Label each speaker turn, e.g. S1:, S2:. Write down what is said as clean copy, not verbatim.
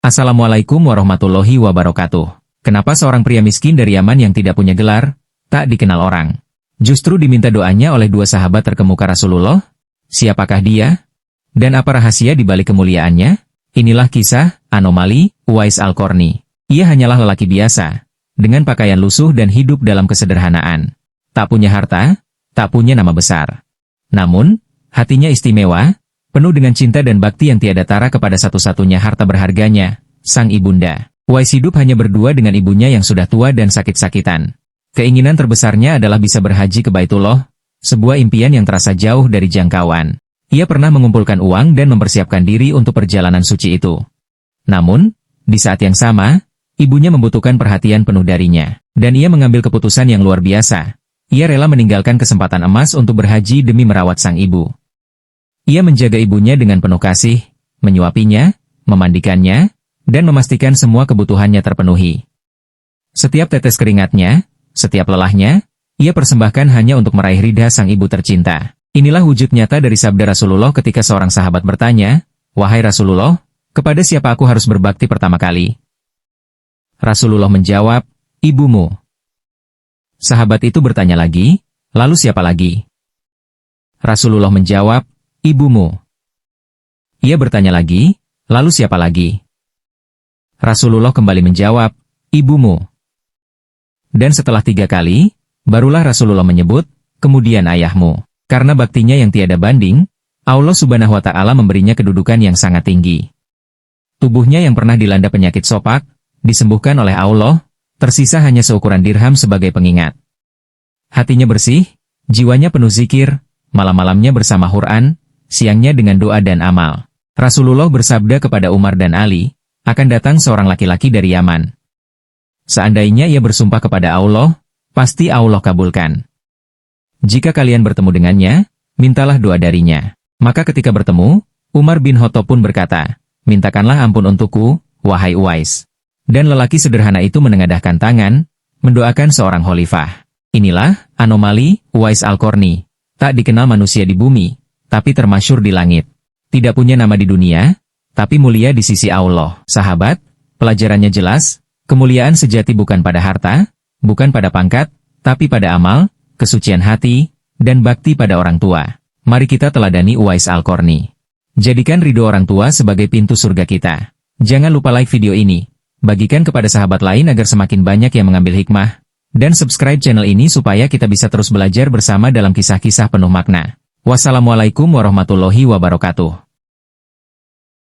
S1: Assalamualaikum warahmatullahi wabarakatuh. Kenapa seorang pria miskin dari Yaman yang tidak punya gelar, tak dikenal orang, justru diminta doanya oleh dua sahabat terkemuka Rasulullah? Siapakah dia? Dan apa rahasia di balik kemuliaannya? Inilah kisah anomali Uwais Al-Qarni. Ia hanyalah lelaki biasa, dengan pakaian lusuh dan hidup dalam kesederhanaan. Tak punya harta, tak punya nama besar. Namun, hatinya istimewa, penuh dengan cinta dan bakti yang tiada tara kepada satu-satunya harta berharganya, sang ibunda. Uwais hidup hanya berdua dengan ibunya yang sudah tua dan sakit-sakitan. Keinginan terbesarnya adalah bisa berhaji ke Baitullah, sebuah impian yang terasa jauh dari jangkauan. Ia pernah mengumpulkan uang dan mempersiapkan diri untuk perjalanan suci itu. Namun, di saat yang sama, ibunya membutuhkan perhatian penuh darinya, dan ia mengambil keputusan yang luar biasa. Ia rela meninggalkan kesempatan emas untuk berhaji demi merawat sang ibu. Ia menjaga ibunya dengan penuh kasih, menyuapinya, memandikannya, dan memastikan semua kebutuhannya terpenuhi. Setiap tetes keringatnya, setiap lelahnya, ia persembahkan hanya untuk meraih ridha sang ibu tercinta. Inilah wujud nyata dari sabda Rasulullah ketika seorang sahabat bertanya, "Wahai Rasulullah, kepada siapa aku harus berbakti pertama kali?" Rasulullah menjawab, "Ibumu." Sahabat itu bertanya lagi, "Lalu siapa lagi?" Rasulullah menjawab, "Ibumu." Ia bertanya lagi, "Lalu siapa lagi?" Rasulullah kembali menjawab, "Ibumu." Dan setelah 3 kali, barulah Rasulullah menyebut, "Kemudian ayahmu." Karena baktinya yang tiada banding, Allah Subhanahu wa Ta'ala memberinya kedudukan yang sangat tinggi. Tubuhnya yang pernah dilanda penyakit sopak, disembuhkan oleh Allah, tersisa hanya seukuran dirham sebagai pengingat. Hatinya bersih, jiwanya penuh zikir, malam-malamnya bersama Quran, siangnya dengan doa dan amal. Rasulullah bersabda kepada Umar dan Ali, akan datang seorang laki-laki dari Yaman. Seandainya ia bersumpah kepada Allah, pasti Allah kabulkan. Jika kalian bertemu dengannya, mintalah doa darinya. Maka ketika bertemu, Umar bin Khattab pun berkata, "Mintakanlah ampun untukku, wahai Uwais." Dan lelaki sederhana itu menengadahkan tangan, mendoakan seorang khalifah. Inilah anomali Uwais Al-Qarni. Tak dikenal manusia di bumi, tapi termasyhur di langit. Tidak punya nama di dunia, tapi mulia di sisi Allah. Sahabat, pelajarannya jelas, kemuliaan sejati bukan pada harta, bukan pada pangkat, tapi pada amal, kesucian hati, dan bakti pada orang tua. Mari kita teladani Uwais Al-Qarni. Jadikan ridho orang tua sebagai pintu surga kita. Jangan lupa like video ini, bagikan kepada sahabat lain agar semakin banyak yang mengambil hikmah, dan subscribe channel ini supaya kita bisa terus belajar bersama dalam kisah-kisah penuh makna. Wassalamualaikum warahmatullahi wabarakatuh.